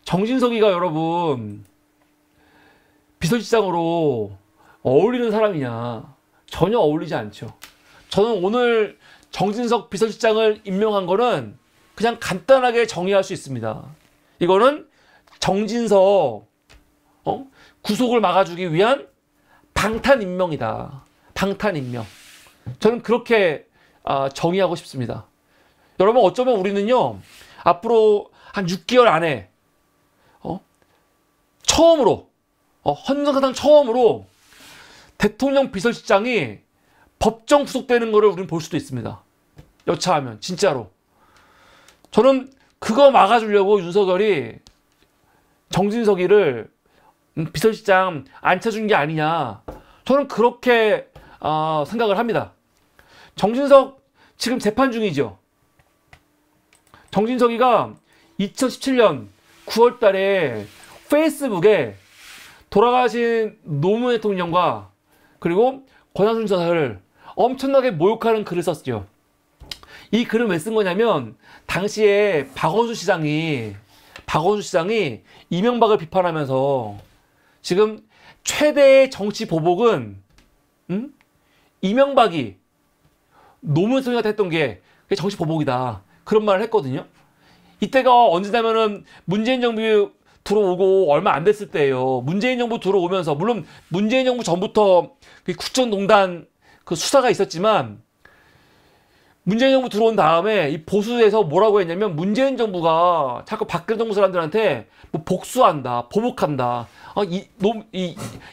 정진석이가 여러분 비서실장으로 어울리는 사람이냐? 전혀 어울리지 않죠. 저는 오늘 정진석 비서실장을 임명한 거는 그냥 간단하게 정의할 수 있습니다. 이거는 정진석 구속을 막아주기 위한 방탄 임명이다. 방탄 임명. 저는 그렇게 정의하고 싶습니다. 여러분, 어쩌면 우리는요 앞으로 한 6개월 안에 처음으로 헌정사상 처음으로 대통령 비서실장이 법정 구속되는 것을 우리는 볼 수도 있습니다. 여차하면 진짜로. 저는 그거 막아주려고 윤석열이 정진석이를 비서실장 앉혀준 게 아니냐, 저는 그렇게 생각을 합니다. 정진석 지금 재판 중이죠. 정진석이가 2017년 9월 달에 페이스북에 돌아가신 노무현 대통령과 그리고 권한순 여사를 엄청나게 모욕하는 글을 썼죠. 이 글은 왜 쓴 거냐면 당시에 박원순 시장이 이명박을 비판하면서 지금 최대의 정치 보복은 이명박이 노무현 대통령한테 했던 게 정치 보복이다, 그런 말을 했거든요. 이때가 언제냐면은 문재인 정부 들어오고 얼마 안 됐을 때예요. 문재인 정부 들어오면서, 물론 문재인 정부 전부터 국정농단 그 수사가 있었지만 문재인 정부 들어온 다음에 이 보수에서 뭐라고 했냐면 문재인 정부가 자꾸 박근혜 정부 사람들한테 뭐 복수한다, 보복한다,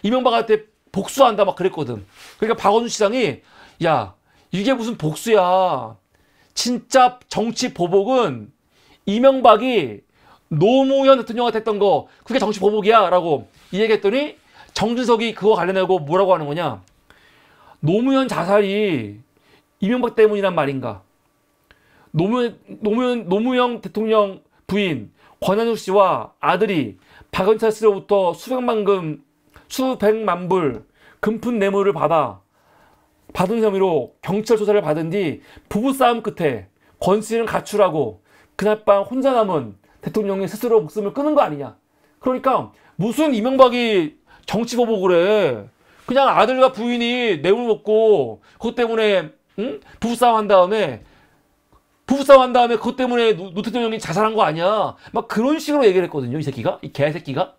이명박한테 복수한다 막 그랬거든. 그러니까 박원순 시장이 야, 이게 무슨 복수야, 진짜 정치 보복은 이명박이 노무현 대통령한테 했던 거, 그게 정치 보복이야 라고 이 얘기했더니 정진석이 그거 관련해고 뭐라고 하는 거냐, 노무현 자살이 이명박 때문이란 말인가, 노무현 대통령 부인 권한숙 씨와 아들이 박은차 씨로부터 수백만 불 금품 뇌물을 받은 혐의로 경찰 조사를 받은 뒤 부부싸움 끝에 권 씨는 가출하고 그날 밤 혼자 남은 대통령이 스스로 목숨을 끊은 거 아니냐. 그러니까 무슨 이명박이 정치 보복을 해. 그냥 아들과 부인이 뇌물 먹고 그것 때문에 부부싸움 한 다음에 그것 때문에 노 대통령이 자살한 거 아니야. 막 그런 식으로 얘기를 했거든요, 이 새끼가, 이 개새끼가.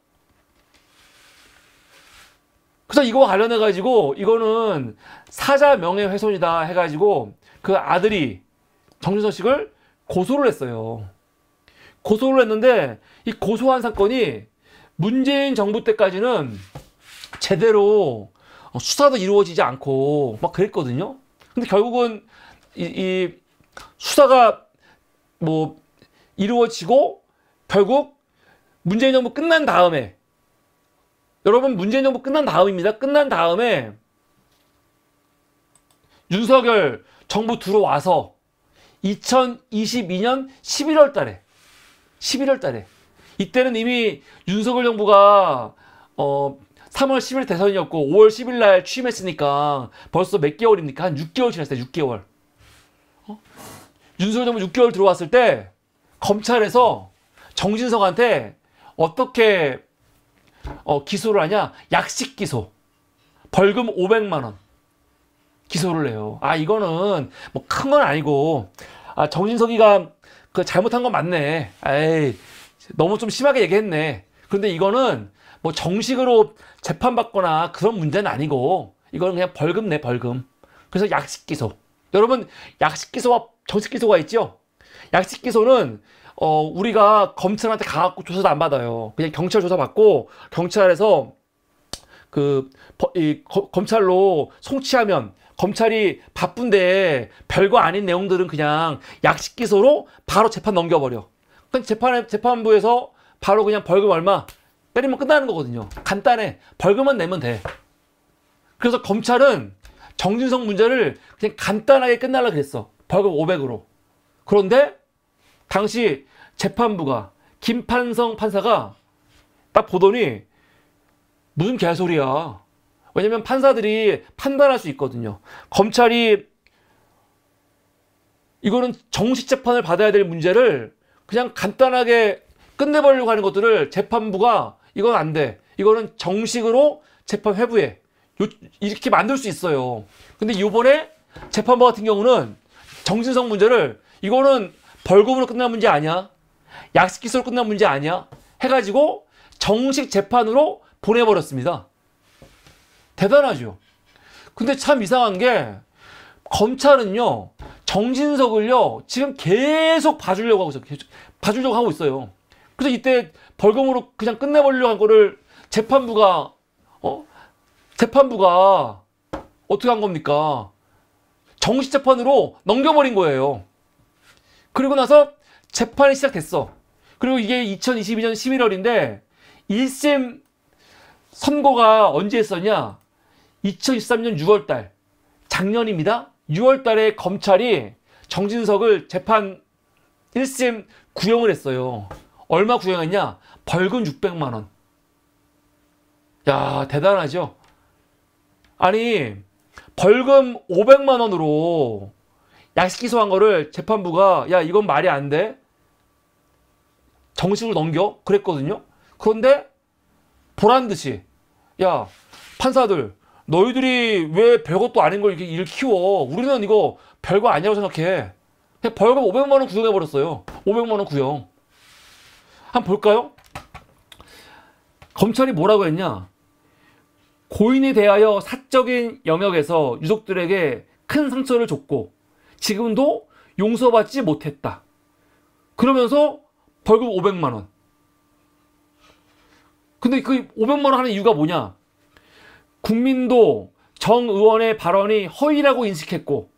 그래서 이거와 관련해 가지고 이거는 사자 명예훼손이다 해가지고 그 아들이 정진석 씨를 고소를 했어요. 고소를 했는데 이 고소한 사건이 문재인 정부 때까지는 제대로 수사도 이루어지지 않고 막 그랬거든요. 근데 결국은 이 수사가 뭐 이루어지고 결국 문재인 정부 끝난 다음에, 여러분 문재인 정부 끝난 다음입니다. 끝난 다음에 윤석열 정부 들어와서 2022년 11월 달에 이때는 이미 윤석열 정부가 3월 10일 대선이었고 5월 10일 날 취임했으니까 벌써 몇 개월입니까? 한 6개월 지났어요. 6개월. 윤석열 정부 6개월 들어왔을 때 검찰에서 정진석한테 어떻게 기소를 하냐? 약식 기소. 벌금 500만 원. 기소를 해요. 이거는 뭐 큰 건 아니고, 정진석이가 그 잘못한 건 맞네. 에이, 너무 좀 심하게 얘기했네. 그런데 이거는 뭐 정식으로 재판받거나 그런 문제는 아니고, 이거는 그냥 벌금 내, 벌금. 그래서 약식 기소. 여러분, 약식 기소와 정식 기소가 있죠? 약식 기소는 우리가 검찰한테 가갖고 조사도 안 받아요. 그냥 경찰 조사 받고 경찰에서 검찰로 송치하면, 검찰이 바쁜데 별거 아닌 내용들은 그냥 약식 기소로 바로 재판 넘겨버려. 그냥 재판부에서 바로 그냥 벌금 얼마 때리면 끝나는 거거든요. 간단해. 벌금만 내면 돼. 그래서 검찰은 정진석 문제를 그냥 간단하게 끝날라 그랬어. 벌금 500으로. 그런데 당시 재판부가, 김판성 판사가 딱 보더니 무슨 개소리야. 왜냐면 판사들이 판단할 수 있거든요. 검찰이 이거는 정식 재판을 받아야 될 문제를 그냥 간단하게 끝내버리려고 하는 것들을 재판부가 이건 안 돼. 이거는 정식으로 재판 회부해. 이렇게 만들 수 있어요. 근데 이번에 재판부 같은 경우는 정진석 문제를 이거는 벌금으로 끝난 문제 아니야. 약식기소로 끝난 문제 아니야. 해가지고 정식 재판으로 보내버렸습니다. 대단하죠. 근데 참 이상한 게 검찰은요, 정진석을요, 지금 계속 봐주려고 하고 있어요. 봐주려고 하고 있어요. 그래서 이때 벌금으로 그냥 끝내버리려고 한 거를 재판부가 어떻게 한 겁니까? 정식 재판으로 넘겨버린 거예요. 그리고 나서 재판이 시작됐어. 그리고 이게 2022년 11월인데 1심 선고가 언제 했었냐? 2023년 6월달, 작년입니다. 6월달에 검찰이 정진석을 재판 1심 구형을 했어요. 얼마 구형했냐? 벌금 600만 원. 야, 대단하죠? 아니, 벌금 500만 원으로 약식 기소한 거를 재판부가 야, 이건 말이 안 돼. 정식으로 넘겨. 그랬거든요. 그런데 보란 듯이 야, 판사들 너희들이 왜 별것도 아닌 걸 이렇게 일 키워. 우리는 이거 별거 아니라고 생각해. 그냥 벌금 500만 원 구형해버렸어요. 500만 원 구형. 한번 볼까요? 검찰이 뭐라고 했냐? 고인에 대하여 사적인 영역에서 유족들에게 큰 상처를 줬고 지금도 용서받지 못했다. 그러면서 벌금 500만 원. 근데 그 500만 원 하는 이유가 뭐냐? 국민도 정 의원의 발언이 허위라고 인식했고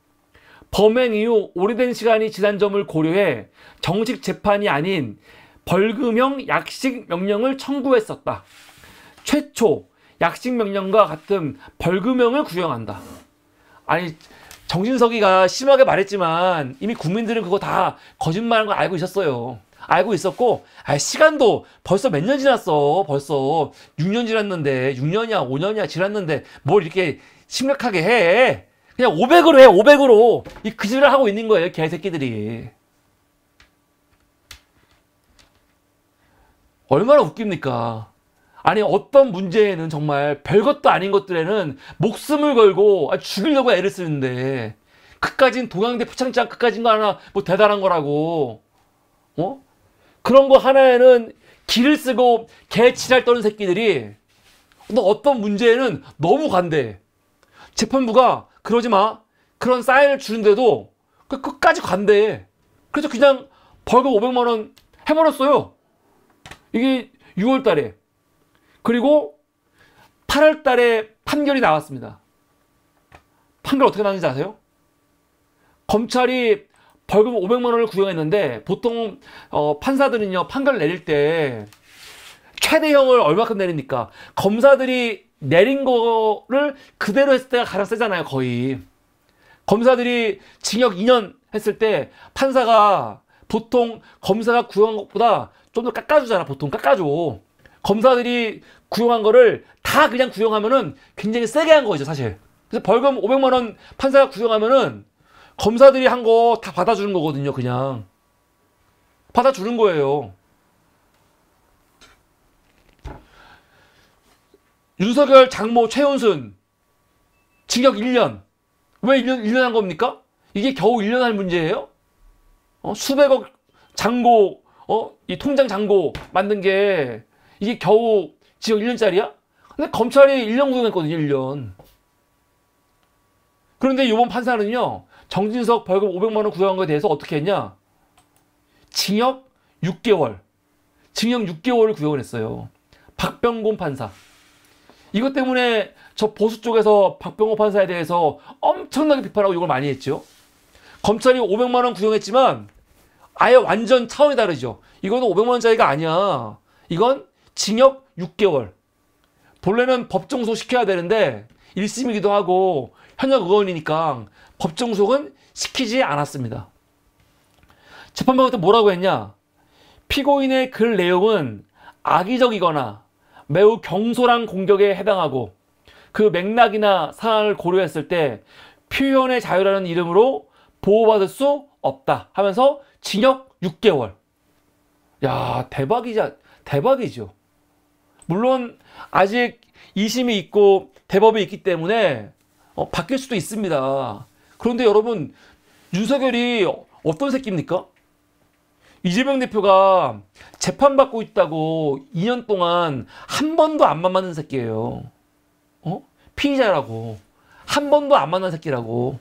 범행 이후 오래된 시간이 지난 점을 고려해 정식 재판이 아닌 벌금형 약식 명령을 청구했었다. 최초 약식 명령과 같은 벌금형을 구형한다. 아니, 정진석이가 심하게 말했지만 이미 국민들은 그거 다 거짓말한 거 알고 있었어요. 알고 있었고, 시간도 벌써 몇 년 지났어. 벌써 6년 지났는데, 6년이야, 5년이야 지났는데 뭘 이렇게 심각하게 해. 그냥 500으로 해, 500으로. 이 그지를 하고 있는 거예요, 개새끼들이. 얼마나 웃깁니까? 아니, 어떤 문제에는 정말 별것도 아닌 것들에는 목숨을 걸고 죽이려고 애를 쓰는데 그까진 동양대 표창장 그까진 거 하나 뭐 대단한 거라고. 그런 거 하나에는 기를 쓰고 개 지랄 떠는 새끼들이 너 어떤 문제에는 너무 관대해. 재판부가 그러지 마. 그런 사인을 주는데도 끝까지 관대해. 그래서 그냥 벌금 500만 원 해버렸어요. 이게 6월 달에. 그리고 8월 달에 판결이 나왔습니다. 판결 어떻게 나왔는지 아세요? 검찰이 벌금 500만 원을 구형했는데 보통 판사들은요, 판결 내릴 때 최대형을 얼마큼 내립니까? 검사들이 내린 거를 그대로 했을 때가 가장 세잖아요, 거의. 검사들이 징역 2년 했을 때 판사가 보통 검사가 구형한 것보다 좀 더 깎아주잖아. 보통 깎아줘. 검사들이 구형한 거를 다 그냥 구형하면은 굉장히 세게 한 거죠, 사실. 그래서 벌금 500만 원 판사가 구형하면은 검사들이 한 거 다 받아주는 거거든요, 그냥. 받아주는 거예요. 윤석열, 장모, 최은순 징역 1년. 왜 1년 한 겁니까? 이게 겨우 1년 할 문제예요? 수백억 잔고, 이 통장 잔고 만든 게 이게 겨우 징역 1년짜리야? 근데 검찰이 1년 구형했거든요, 1년. 그런데 이번 판사는요, 정진석 벌금 500만 원 구형한 거에 대해서 어떻게 했냐? 징역 6개월. 징역 6개월을 구형을 했어요. 박병곤 판사. 이것 때문에 저 보수 쪽에서 박병곤 판사에 대해서 엄청나게 비판하고 욕을 많이 했죠. 검찰이 500만 원 구형했지만 아예 완전 차원이 다르죠. 이거는 500만 원짜리가 아니야. 이건 징역 6개월. 본래는 법정소 시켜야 되는데 1심이기도 하고 현역 의원이니까 법정소는 시키지 않았습니다. 재판부가 그때 뭐라고 했냐? 피고인의 글 내용은 악의적이거나 매우 경솔한 공격에 해당하고 그 맥락이나 사안을 고려했을 때 표현의 자유라는 이름으로 보호받을 수 없다 하면서 징역 6개월. 야, 대박이죠. 물론 아직 2심이 있고 대법이 있기 때문에 바뀔 수도 있습니다. 그런데 여러분, 윤석열이 어떤 새끼입니까? 이재명 대표가 재판받고 있다고 2년 동안 한 번도 안 만나는 새끼예요. 피의자라고. 한 번도 안 만난 새끼라고.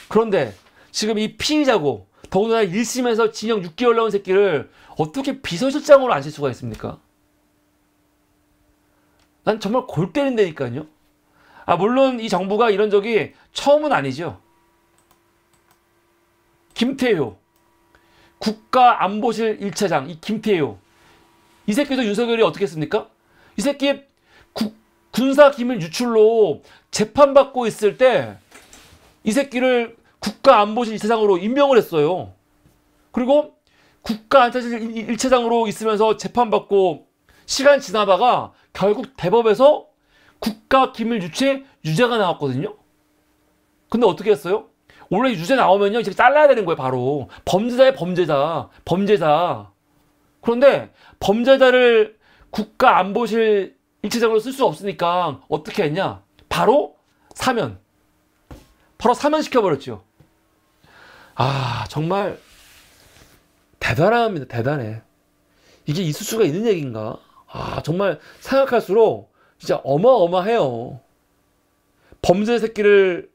그런데 지금 이 피의자고 더군다나 1심에서 징역 6개월 나온 새끼를 어떻게 비서실장으로 앉힐 수가 있습니까? 난 정말 골 때린다니까요. 물론 이 정부가 이런 적이 처음은 아니죠. 김태효 국가안보실 1차장, 이 김태효, 이 새끼도 윤석열이 어떻게 했습니까? 이 새끼 군사기밀 유출로 재판받고 있을 때 이 새끼를 국가안보실 1차장으로 임명을 했어요. 그리고 국가안보실 1차장으로 있으면서 재판받고 시간 지나다가 결국 대법에서 국가기밀 유출에 유죄가 나왔거든요. 근데 어떻게 했어요? 원래 유죄 나오면요, 이제 잘라야 되는 거예요, 바로. 범죄자의 범죄자. 그런데 범죄자를 국가안보실 1차장으로 쓸 수 없으니까 어떻게 했냐? 바로 사면시켜버렸죠. 정말 대단합니다. 대단해. 이게 있을 수가 있는 얘기인가? 정말 생각할수록 진짜 어마어마해요. 범죄 새끼를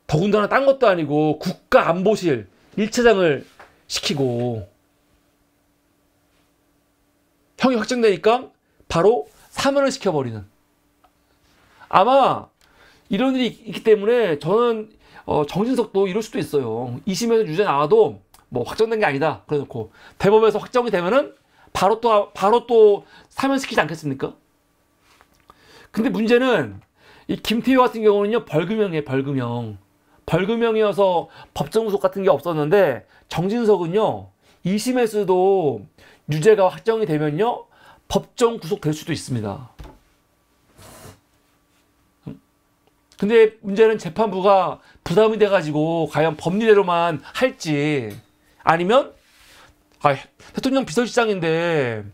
더군다나 딴 것도 아니고 국가안보실 1차장을 시키고 형이 확정되니까 바로 사면을 시켜버리는. 아마 이런 일이 있기 때문에 저는 정진석도 이럴 수도 있어요. 2심에서 유죄 나와도 뭐 확정된 게 아니다 그래놓고 대법에서 확정이 되면은 바로 또 사면시키지 않겠습니까? 근데 문제는 이 김태효 같은 경우는요, 벌금형이에요. 벌금형이어서 법정 구속 같은 게 없었는데, 정진석은요 2심에서도 유죄가 확정이 되면요 법정 구속될 수도 있습니다. 근데 문제는 재판부가 부담이 돼가지고 과연 법리대로만 할지, 아니면 대통령 비서실장인데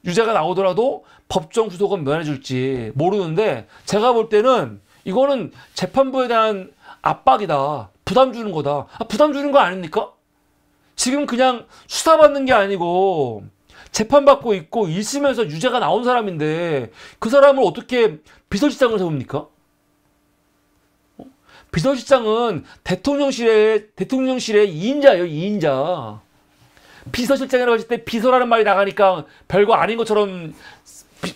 유죄가 나오더라도 법정 구속은 면해줄지 모르는데, 제가 볼 때는 이거는 재판부에 대한 압박이다. 부담 주는 거다. 부담 주는 거 아닙니까? 지금 그냥 수사받는 게 아니고 재판받고 있고 1심에서 유죄가 나온 사람인데 그 사람을 어떻게 비서실장을 세웁니까? 비서실장은 대통령실의 2인자예요. 2인자. 비서실장이라고 했을 때 비서라는 말이 나가니까 별거 아닌 것처럼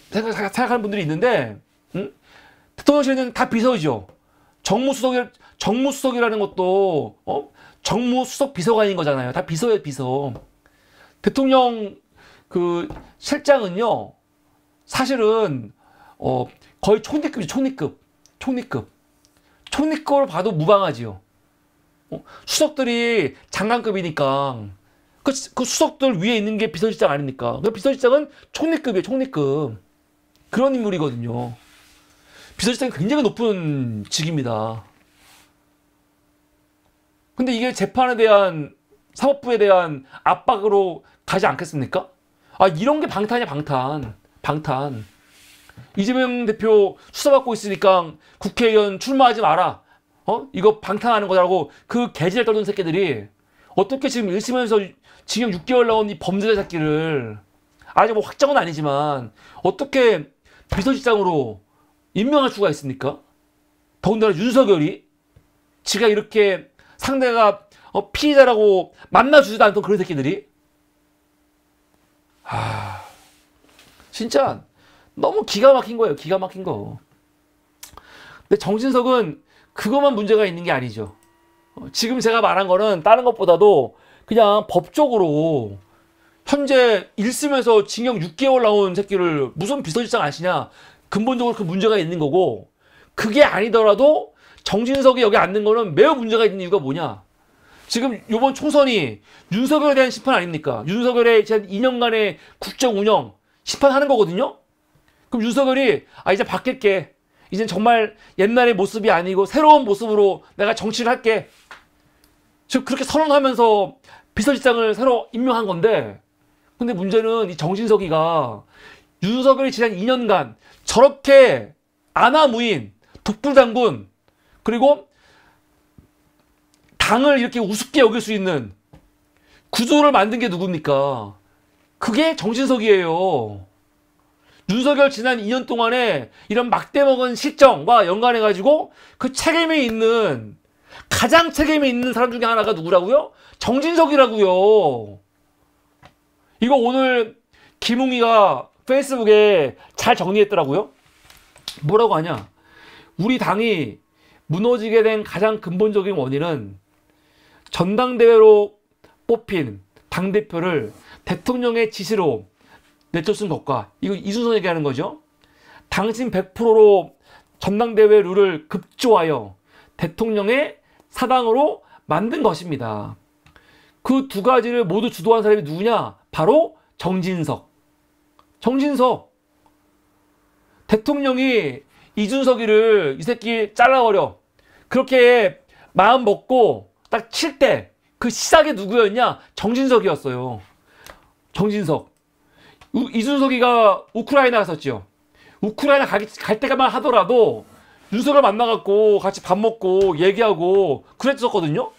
생각하는 분들이 있는데, 대통령실에는 다 비서죠. 정무수석이라는 것도 정무수석 비서관인 거잖아요. 다 비서예요, 비서. 대통령 그 실장은요, 사실은 거의 총리급이죠. 총리급으로 봐도 무방하지요. 수석들이 장관급이니까 그 수석들 위에 있는 게 비서실장 아닙니까? 그 비서실장은 총리급이에요, 총리급. 그런 인물이거든요. 비서실장이 굉장히 높은 직입니다. 근데 이게 재판에 대한, 사법부에 대한 압박으로 가지 않겠습니까? 이런 게 방탄이야, 방탄. 이재명 대표 수사받고 있으니까 국회의원 출마하지 마라. 이거 방탄하는 거라고 그 개지를 떨던 새끼들이 어떻게 지금 1심에서 징역 6개월 나온 이 범죄자 새끼를, 아직 뭐 확정은 아니지만 어떻게 비서실장으로 임명할 수가 있습니까? 더군다나 윤석열이 지가 이렇게 상대가 피의자라고 만나주지도 않던 그런 새끼들이, 진짜 너무 기가 막힌 거예요. 기가 막힌 거. 근데 정진석은 그것만 문제가 있는 게 아니죠. 지금 제가 말한 거는 다른 것보다도 그냥 법적으로 현재 1심에서 징역 6개월 나온 새끼를 무슨 비서실장 아시냐, 근본적으로 그 문제가 있는 거고, 그게 아니더라도 정진석이 여기 앉는 거는 매우 문제가 있는 이유가 뭐냐, 지금 이번 총선이 윤석열에 대한 심판 아닙니까? 윤석열의 2년간의 국정 운영 심판하는 거거든요. 그럼 윤석열이 이제 바뀔게, 이제 정말 옛날의 모습이 아니고 새로운 모습으로 내가 정치를 할게, 지금 그렇게 선언하면서 비서실장을 새로 임명한 건데, 근데 문제는 이 정진석이가 윤석열이 지난 2년간 저렇게 아나무인, 독불장군, 그리고 당을 이렇게 우습게 여길 수 있는 구조를 만든 게 누굽니까? 그게 정진석이에요. 윤석열 지난 2년 동안에 이런 막대먹은 실정과 연관해가지고 그 책임이 있는, 가장 책임이 있는 사람 중에 하나가 누구라고요? 정진석이라고요. 이거 오늘 김웅이가 페이스북에 잘 정리했더라고요. 뭐라고 하냐? 우리 당이 무너지게 된 가장 근본적인 원인은 전당대회로 뽑힌 당대표를 대통령의 지시로 내쫓은 것과, 이거 이준석 얘기하는 거죠. 당신 100%로 전당대회 룰을 급조하여 대통령의 사당으로 만든 것입니다. 그 두 가지를 모두 주도한 사람이 누구냐? 바로 정진석. 정진석. 대통령이 이준석이를 이 새끼 잘라버려, 그렇게 마음 먹고 딱 칠 때 그 시작이 누구였냐? 정진석이었어요. 정진석. 이준석이가 우크라이나 갔었죠. 우크라이나 갈 때만 하더라도 윤석열 만나갖고 같이 밥 먹고 얘기하고 그랬었거든요.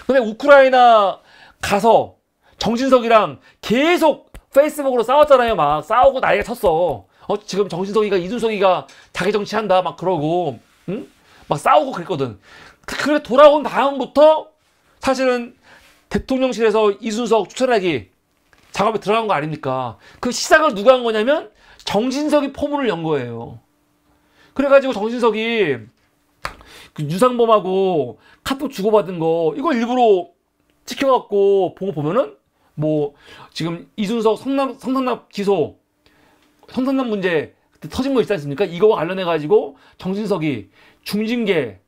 근데 우크라이나 가서 정진석이랑 계속 페이스북으로 싸웠잖아요. 막 싸우고 난리가 쳤어. 지금 정진석이가 이준석이가 자기 정치한다 막 그러고, 응? 막 싸우고 그랬거든. 그래 돌아온 다음부터 사실은 대통령실에서 이준석 추천하기 작업에 들어간 거 아닙니까? 그 시작을 누가 한 거냐면 정진석이 포문을 연 거예요. 그래가지고 정진석이 그 유상범하고 카톡 주고받은 거, 이걸 일부러 찍혀갖고 본 거 보면은, 뭐 지금 이준석 성상납 기소, 성상납 문제 그때 터진 거 있지 않습니까? 이거와 관련해가지고 정진석이 중징계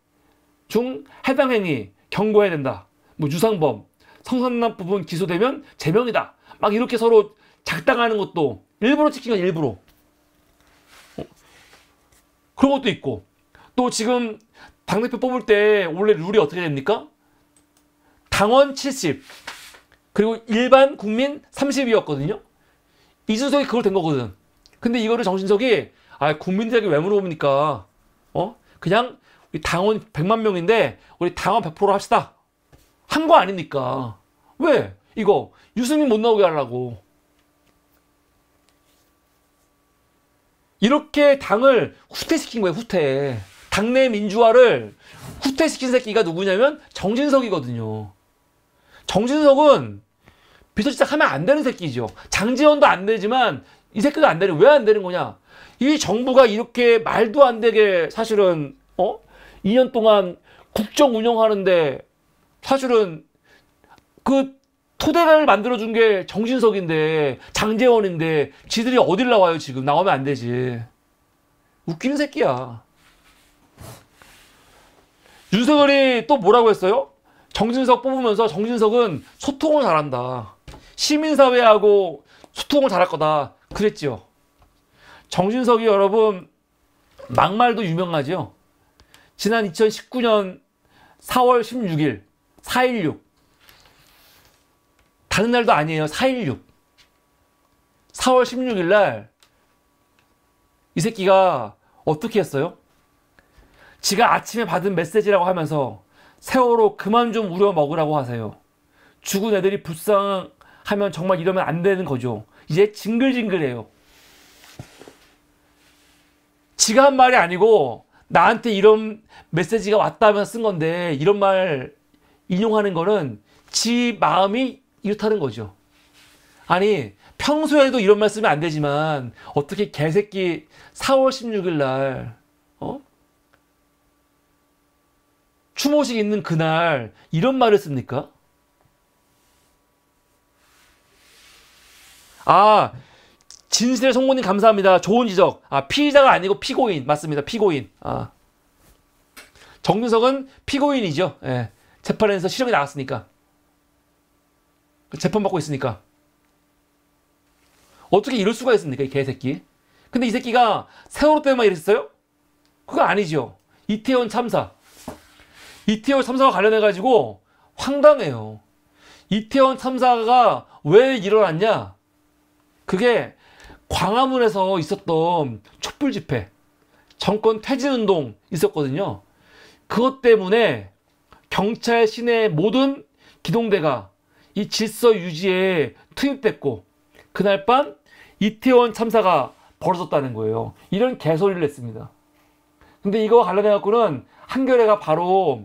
중 해당 행위 경고해야 된다, 뭐 유상범 성상납 부분 기소되면 제명이다, 막 이렇게 서로 작당하는 것도 일부러 찍힌 건 일부러. 그런 것도 있고, 또 지금 당대표 뽑을 때 원래 룰이 어떻게 됩니까? 당원 70 그리고 일반 국민 30이었거든요. 이준석이 그걸 된 거거든. 근데 이거를 정진석이 국민들에게 왜 물어봅니까? 그냥 우리 당원 100만 명인데 우리 당원 100% 합시다, 한 거 아닙니까? 왜? 이거 유승민 못 나오게 하려고. 이렇게 당을 후퇴시킨 거예요. 후퇴. 당내 민주화를 후퇴시킨 새끼가 누구냐면 정진석이거든요. 정진석은 비서실장 하면 안 되는 새끼죠. 장제원도 안 되지만 이 새끼도 안 되는. 왜 안 되는 거냐? 이 정부가 이렇게 말도 안 되게 사실은 2년 동안 국정 운영하는데 사실은 그 토대를 만들어준 게 정진석인데, 장제원인데 지들이 어딜 나와요? 지금 나오면 안 되지. 웃기는 새끼야. 윤석열이 또 뭐라고 했어요? 정진석 뽑으면서 정진석은 소통을 잘한다, 시민사회하고 소통을 잘할 거다 그랬죠. 정진석이 여러분 막말도 유명하죠. 지난 2019년 4월 16일 4.16, 다른 날도 아니에요. 4.16 4월 16일 날 이 새끼가 어떻게 했어요? 지가 아침에 받은 메시지라고 하면서 세월호 그만 좀 우려 먹으라고 하세요. 죽은 애들이 불쌍하면 정말 이러면 안 되는 거죠. 이제 징글징글해요. 지가 한 말이 아니고 나한테 이런 메시지가 왔다면서 쓴 건데, 이런 말 인용하는 거는 지 마음이 이렇다는 거죠. 아니 평소에도 이런 말 쓰면 안 되지만 어떻게 개새끼 4월 16일 날 추모식 있는 그날 이런 말을 씁니까? 진실의 송모님 감사합니다. 좋은 지적. 피의자가 아니고 피고인. 맞습니다. 피고인. 정진석은 피고인이죠. 예. 재판에서 실형이 나왔으니까. 재판받고 있으니까. 어떻게 이럴 수가 있습니까? 이 개새끼. 근데 이 새끼가 세월호 때문에 이랬어요? 그거 아니죠. 이태원 참사. 이태원 참사와 관련해가지고 황당해요. 이태원 참사가 왜 일어났냐? 그게 광화문에서 있었던 촛불 집회, 정권 퇴진 운동 있었거든요. 그것 때문에 경찰 시내 모든 기동대가 이 질서 유지에 투입됐고, 그날 밤 이태원 참사가 벌어졌다는 거예요. 이런 개소리를 냈습니다. 근데 이거와 관련해 갖고는 한겨레가 바로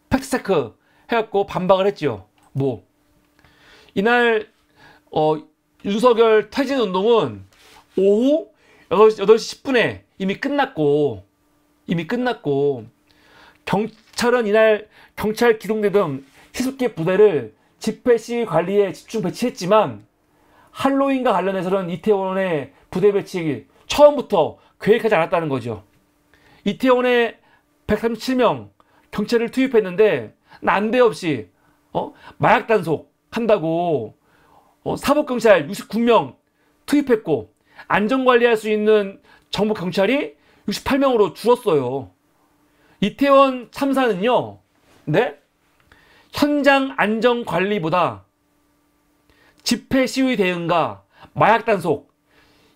팩트체크 해갖고 반박을 했죠. 뭐 이날 윤석열 퇴진 운동은 오후 8시 10분에 이미 끝났고 경찰은 이날 경찰 기동대 등 70개 부대를 집회 시위 관리에 집중 배치했지만 할로윈과 관련해서는 이태원의 부대 배치 처음부터 계획하지 않았다는 거죠. 이태원에 137명 경찰을 투입했는데 난데없이 마약 단속 한다고 사법경찰 69명 투입했고, 안전관리할 수 있는 정부 경찰이 68명으로 줄었어요. 이태원 참사는요, 네? 현장 안전관리보다 집회 시위 대응과 마약 단속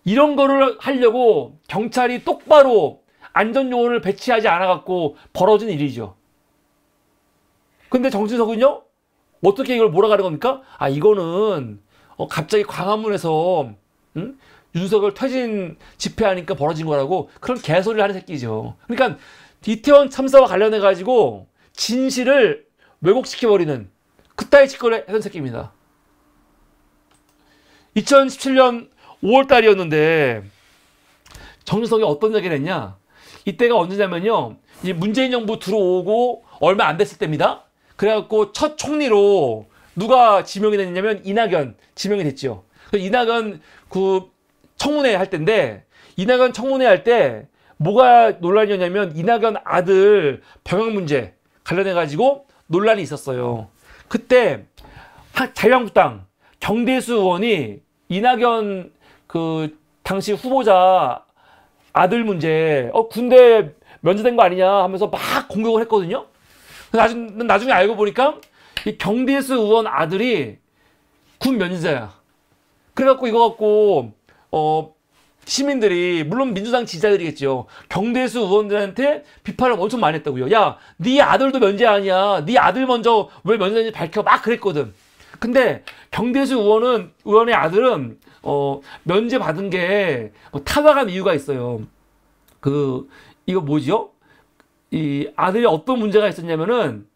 이런 거를 하려고 경찰이 똑바로 안전요원을 배치하지 않아갖고 벌어진 일이죠. 근데 정진석은요, 어떻게 이걸 몰아가는 겁니까? 아, 이거는 갑자기 광화문에서 윤석열 퇴진 집회하니까 벌어진 거라고, 그런 개소리를 하는 새끼죠. 그러니까 이태원 참사와 관련해 가지고 진실을 왜곡시켜버리는 그따위 짓거리 했던 새끼입니다. 2017년 5월 달이었는데 정진석이 어떤 얘기를 했냐? 이때가 언제냐면요, 이제 문재인 정부 들어오고 얼마 안 됐을 때입니다. 그래갖고 첫 총리로 누가 지명이 됐냐면 이낙연 지명이 됐죠. 이낙연 그 청문회 할 때인데, 이낙연 청문회 할 때 뭐가 논란이었냐면 이낙연 아들 병역 문제 관련해 가지고 논란이 있었어요. 그때 자유한국당 경대수 의원이 이낙연 그 당시 후보자 아들 문제 군대 면제된 거 아니냐 하면서 막 공격을 했거든요. 나중에 알고 보니까 이 경대수 의원 아들이 군 면제자야. 그래갖고 이거 갖고 시민들이, 물론 민주당 지지자들이겠죠, 경대수 의원들한테 비판을 엄청 많이 했다고요. 야, 네 아들도 면제 아니야, 네 아들 먼저 왜 면제인지 밝혀, 막 그랬거든. 근데 경대수 의원의 아들은 면제 받은 게 타당한 이유가 있어요. 이거 뭐지요? 이 아들이 어떤 문제가 있었냐면은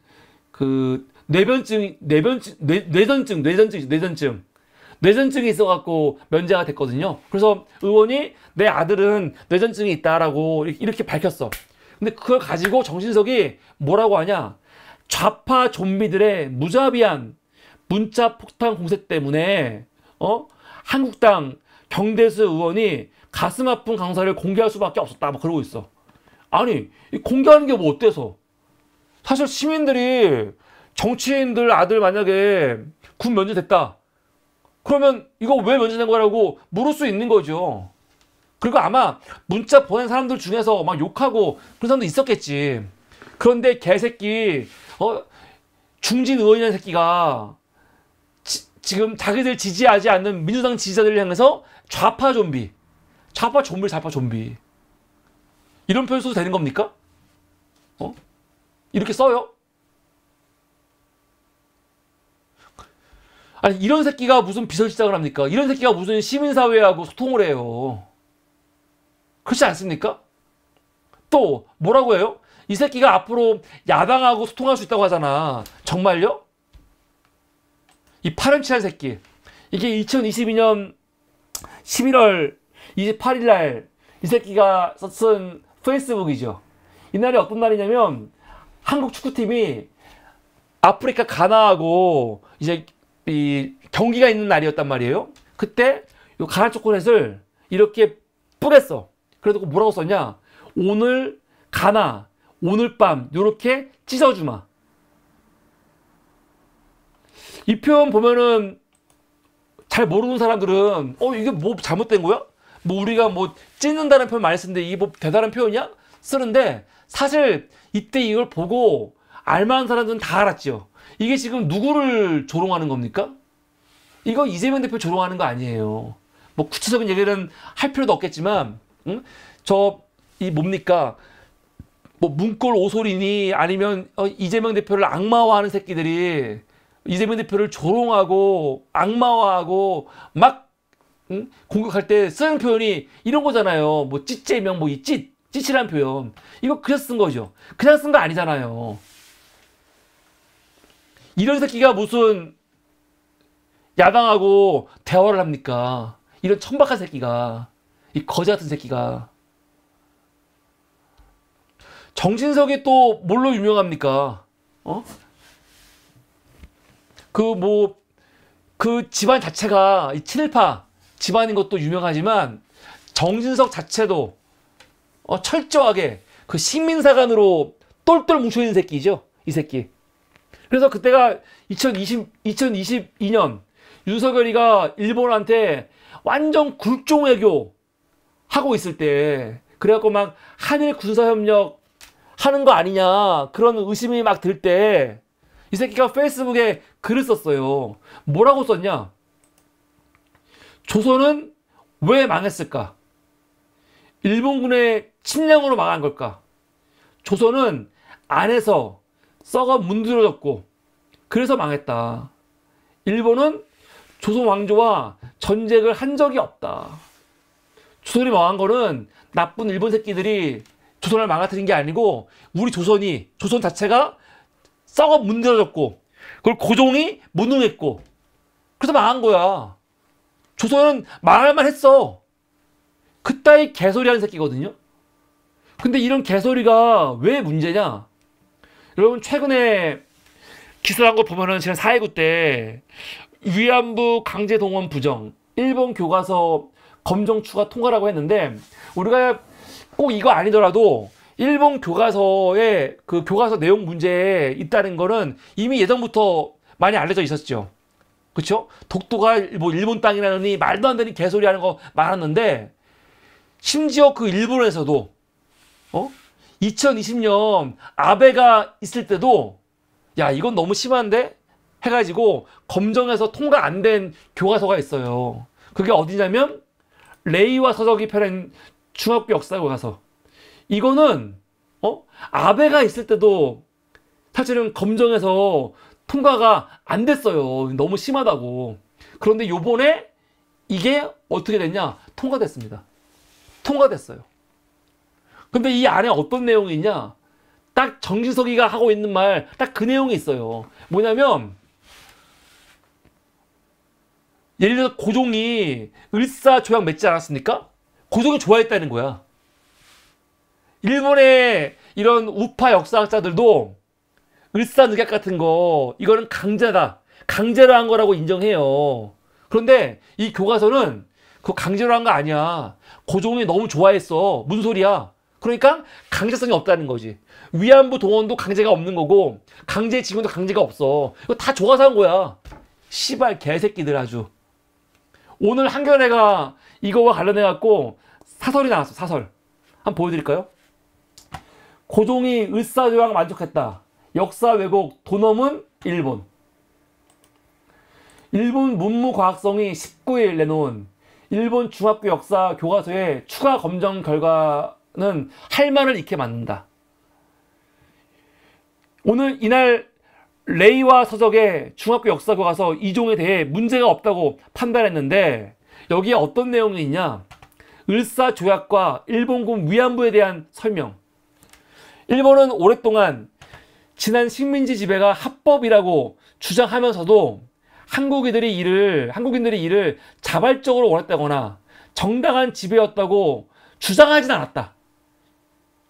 뇌전증이 있어갖고 면제가 됐거든요. 그래서 의원이 내 아들은 뇌전증이 있다라고 이렇게 밝혔어. 근데 그걸 가지고 정진석이 뭐라고 하냐? 좌파 좀비들의 무자비한 문자 폭탄 공세 때문에 한국당 경대수 의원이 가슴 아픈 강사를 공개할 수밖에 없었다, 막 그러고 있어. 아니, 공개하는 게 뭐 어때서? 사실 시민들이 정치인들 아들 만약에 군 면제됐다 그러면 이거 왜 면제된 거라고 물을 수 있는 거죠. 그리고 아마 문자 보낸 사람들 중에서 막 욕하고 그런 사람도 있었겠지. 그런데 개새끼 중진 의원이라는 새끼가 지금 자기들 지지하지 않는 민주당 지지자들을 향해서 좌파 좀비 이런 표현 써도 되는 겁니까? 이렇게 써요? 아니, 이런 새끼가 무슨 비서실장을 합니까? 이런 새끼가 무슨 시민사회하고 소통을 해요? 그렇지 않습니까? 또 뭐라고 해요? 이 새끼가 앞으로 야당하고 소통할 수 있다고 하잖아. 정말요? 이 파렴치한 새끼. 이게 2022년 11월 28일 날 이 새끼가 쓴 페이스북이죠. 이날이 어떤 날이냐면 한국 축구팀이 아프리카 가나하고 이제 이 경기가 있는 날이었단 말이에요. 그때 이 가나 초콜릿을 이렇게 뿌렸어. 그래도 뭐라고 썼냐? 오늘 가나, 오늘 밤 요렇게 찢어주마. 이 표현 보면은 잘 모르는 사람들은 이게 뭐 잘못된 거야? 뭐 우리가 뭐 찢는다는 표현 많이 쓰는데 이게 뭐 대단한 표현이야? 쓰는데 사실 이때 이걸 보고 알만한 사람들은 다 알았죠. 이게 지금 누구를 조롱하는 겁니까? 이거 이재명 대표 조롱하는 거 아니에요. 뭐 구체적인 얘기는 할 필요도 없겠지만, 응? 이 뭡니까? 뭐 문골 오소리니 아니면 이재명 대표를 악마화하는 새끼들이 이재명 대표를 조롱하고 악마화하고 막 공격할 때 쓰는 표현이 이런 거잖아요. 뭐 찌재명 뭐 이 찌찌란 표현. 이거 그냥 쓴 거죠. 그냥 쓴 거 아니잖아요. 이런 새끼가 무슨 야당하고 대화를 합니까? 이런 천박한 새끼가, 이 거지 같은 새끼가. 정진석이 또 뭘로 유명합니까? 그 집안 자체가 이 친일파 집안인 것도 유명하지만 정진석 자체도 철저하게 그 식민사관으로 똘똘 뭉쳐있는 새끼죠. 이 새끼. 그래서 그때가 2022년 윤석열이가 일본한테 완전 굴종 외교 하고 있을 때, 그래갖고 막 한일 군사협력 하는 거 아니냐 그런 의심이 막 들 때 이 새끼가 페이스북에 글을 썼어요. 뭐라고 썼냐? 조선은 왜 망했을까? 일본군의 침략으로 망한 걸까? 조선은 안에서 썩어 문드러졌고 그래서 망했다. 일본은 조선 왕조와 전쟁을 한 적이 없다. 조선이 망한 거는 나쁜 일본 새끼들이 조선을 망가뜨린 게 아니고 우리 조선 자체가 썩어 문드러졌고 그걸 고종이 무능했고 그래서 망한 거야. 조선은 망할만 했어. 그따위 개소리 하는 새끼거든요. 근데 이런 개소리가 왜 문제냐? 여러분 최근에 기사한 거 보면은 지난 4.19 때 위안부 강제 동원 부정 일본 교과서 검정 추가 통과라고 했는데, 우리가 꼭 이거 아니더라도 일본 교과서에 그 교과서 내용 문제에 있다는 거는 이미 예전부터 많이 알려져 있었죠. 그쵸? 독도가 뭐 일본 땅이라느니 말도 안 되는 개소리 하는 거 많았는데, 심지어 그 일본에서도 2020년 아베가 있을 때도 야 이건 너무 심한데? 해가지고 검정해서 통과 안 된 교과서가 있어요. 그게 어디냐면 레이와 서적이 펴낸 중학교 역사 교과서. 이거는 아베가 있을 때도 사실은 검정해서 통과가 안 됐어요. 너무 심하다고. 그런데 요번에 이게 어떻게 됐냐? 통과됐습니다. 통과됐어요. 근데 이 안에 어떤 내용이 있냐? 딱 정진석이가 하고 있는 말 딱 그 내용이 있어요. 뭐냐면 예를 들어서 고종이 을사조약 맺지 않았습니까? 고종이 좋아했다는 거야. 일본의 이런 우파 역사학자들도 을사늑약 같은 거 이거는 강제다. 강제로 한 거라고 인정해요. 그런데 이 교과서는 그거 강제로 한 거 아니야. 고종이 너무 좋아했어. 무슨 소리야? 그러니까 강제성이 없다는 거지. 위안부 동원도 강제가 없는 거고 강제 징용도 강제가 없어. 이거 다 좋아서 한 거야. 씨발 개새끼들 아주. 오늘 한겨레가 이거와 관련해갖고 사설이 나왔어. 사설. 한번 보여드릴까요? 고종이 을사조약 만족했다. 역사 왜곡 도 넘은 일본. 일본 문무과학성이 19일 내놓은 일본 중학교 역사 교과서의 추가 검정 결과는 할말을 잃게 만든다. 오늘 이날 레이와 서적의 중학교 역사 교과서 2종에 대해 문제가 없다고 판단했는데, 여기에 어떤 내용이 있냐? 을사조약과 일본군 위안부에 대한 설명. 일본은 오랫동안 지난 식민지 지배가 합법이라고 주장하면서도 한국인들이 이를 자발적으로 원했다거나 정당한 지배였다고 주장하진 않았다.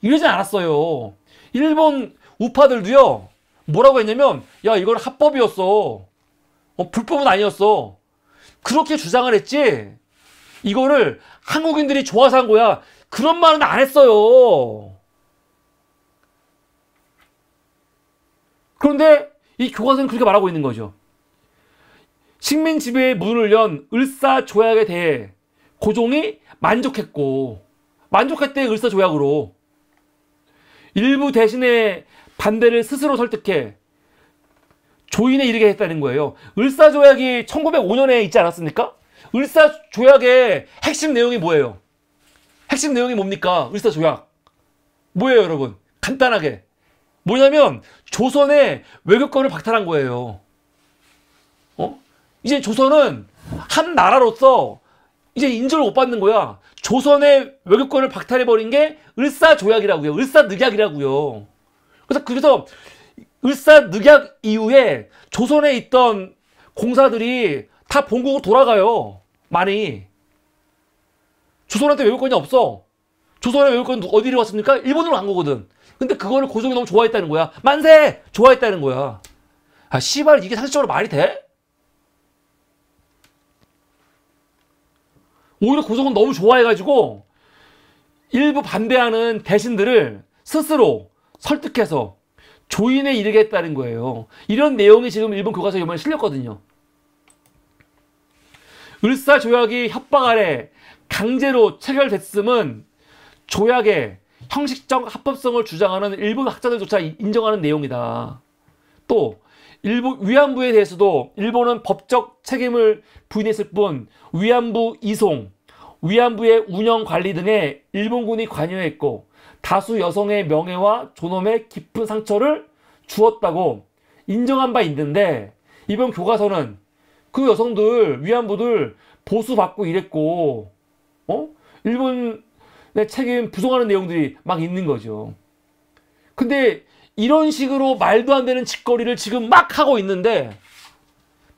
이러진 않았어요. 일본 우파들도요, 뭐라고 했냐면, 야, 이건 합법이었어. 불법은 아니었어. 그렇게 주장을 했지, 이거를 한국인들이 좋아서 한 거야, 그런 말은 안 했어요. 그런데 이 교과서는 그렇게 말하고 있는 거죠. 식민 지배의 문을 연 을사조약에 대해 고종이 만족했대. 을사조약으로. 일부 대신에 반대를 스스로 설득해 조인에 이르게 했다는 거예요. 을사조약이 1905년에 있지 않았습니까? 을사조약의 핵심 내용이 뭐예요? 핵심 내용이 뭡니까? 을사조약. 뭐예요, 여러분? 간단하게. 뭐냐면 조선의 외교권을 박탈한 거예요. 이제 조선은 한 나라로서 이제 인정을 못 받는 거야. 조선의 외교권을 박탈해버린 게 을사조약이라고요. 을사늑약이라고요. 그래서 을사늑약 이후에 조선에 있던 공사들이 다 본국으로 돌아가요. 많이. 조선한테 외교권이 없어. 조선의 외교권 어디로 갔습니까? 일본으로 간 거거든. 근데 그거를 고종이 너무 좋아했다는 거야. 만세! 좋아했다는 거야. 아, 씨발, 이게 상식적으로 말이 돼? 오히려 고종은 너무 좋아해가지고 일부 반대하는 대신들을 스스로 설득해서 조인에 이르게 했다는 거예요. 이런 내용이 지금 일본 교과서에 이번에 실렸거든요. 을사조약이 협박 아래 강제로 체결됐음은 조약의 형식적 합법성을 주장하는 일본 학자들조차 인정하는 내용이다. 또 일본 위안부에 대해서도 일본은 법적 책임을 부인했을 뿐 위안부 이송, 위안부의 운영 관리 등에 일본군이 관여했고 다수 여성의 명예와 존엄에 깊은 상처를 주었다고 인정한 바 있는데 이번 교과서는 그 여성들, 위안부들 보수받고 이랬고 일본의 책임 부정하는 내용들이 막 있는 거죠. 근데 이런 식으로 말도 안 되는 짓거리를 지금 막 하고 있는데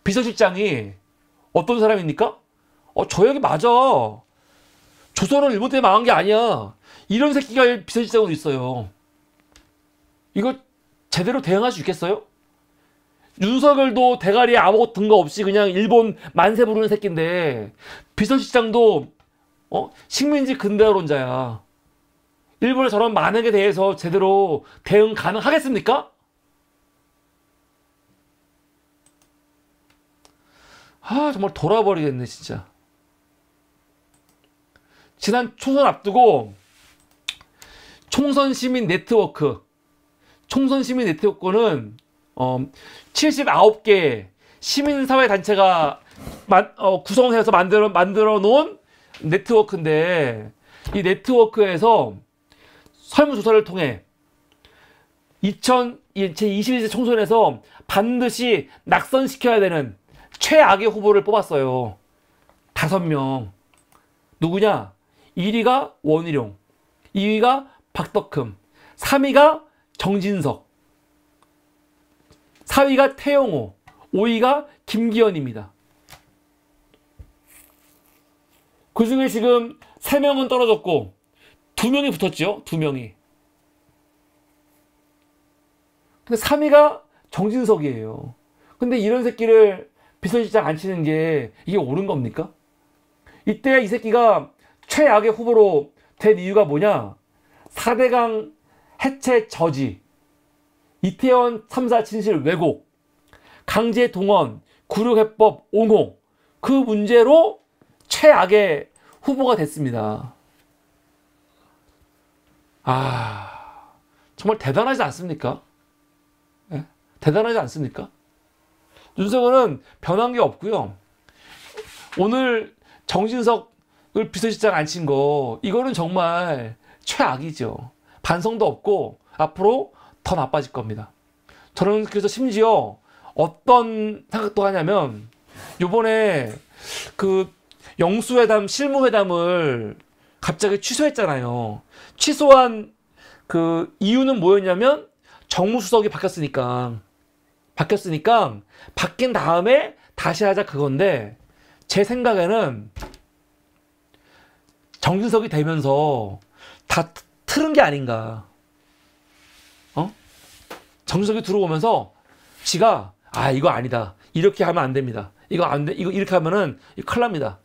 비서실장이 어떤 사람입니까? 조약이 맞아. 조선은 일본 때문에 망한 게 아니야. 이런 새끼가 비서실장으로 있어요. 이거 제대로 대응할 수 있겠어요? 윤석열도 대가리에 아무것도 근거 없이 그냥 일본 만세 부르는 새끼인데 비서실장도 식민지 근대화론자야. 일본의 저런 만행에 대해서 제대로 대응 가능하겠습니까? 아, 정말 돌아버리겠네 진짜. 지난 총선 앞두고 총선 시민 네트워크는 79개 시민사회 단체가 구성해서 만들어 놓은 네트워크인데 이 네트워크에서 설문조사를 통해 제21대 총선에서 반드시 낙선시켜야 되는 최악의 후보를 뽑았어요. 5명. 누구냐? 1위가 원희룡, 2위가 박덕흠, 3위가 정진석, 4위가 태영호, 5위가 김기현입니다. 그 중에 지금 3명은 떨어졌고 2명이 붙었죠. 2명이. 근데 3위가 정진석이에요. 근데 이런 새끼를 비서실장 안 치는 게 이게 옳은 겁니까? 이때 이 새끼가 최악의 후보로 된 이유가 뭐냐? 4대강 해체 저지, 이태원 참사 진실 왜곡, 강제 동원, 구력해법 옹호, 그 문제로 최악의 후보가 됐습니다. 아, 정말 대단하지 않습니까? 네? 대단하지 않습니까? 윤석열은 변한 게 없고요. 오늘 정진석을 비서실장 안 친 거, 이거는 정말 최악이죠. 반성도 없고 앞으로 더 나빠질 겁니다. 저는 그래서 심지어 어떤 생각도 하냐면 요번에 그 영수회담, 실무회담을 갑자기 취소했잖아요. 취소한 그 이유는 뭐였냐면 정무수석이 바뀌었으니까 바뀐 다음에 다시 하자 그건데 제 생각에는 정진석이 되면서 다 틀은 게 아닌가. 정진석이 들어오면서 지가 이거 아니다. 이렇게 하면 안 됩니다. 이거 안 돼. 이거 이렇게 하면은 큰일 납니다.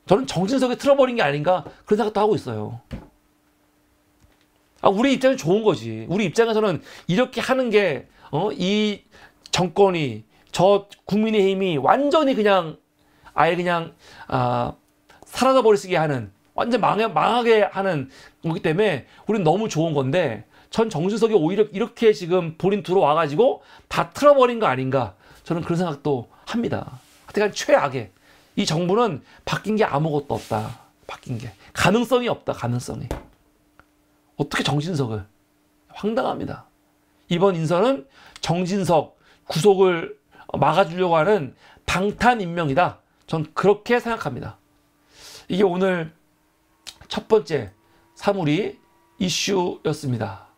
저는 정진석이 틀어버린 게 아닌가 그런 생각도 하고 있어요. 우리 입장은 좋은 거지. 우리 입장에서는 이렇게 하는 게 이 정권이 저 국민의힘이 완전히 그냥 아예 그냥 사라져 버리게 하는 완전 망하게 하는 거기 때문에 우리는 너무 좋은 건데 전 정진석이 오히려 이렇게 지금 본인 들어와가지고 다 틀어버린 거 아닌가. 저는 그런 생각도 합니다. 하여튼 최악의. 이 정부는 바뀐 게 아무것도 없다. 바뀐 게. 가능성이 없다. 가능성이. 어떻게 정진석을. 황당합니다. 이번 인선은 정진석 구속을 막아주려고 하는 방탄 임명이다. 전 그렇게 생각합니다. 이게 오늘 첫 번째 사물이 이슈였습니다.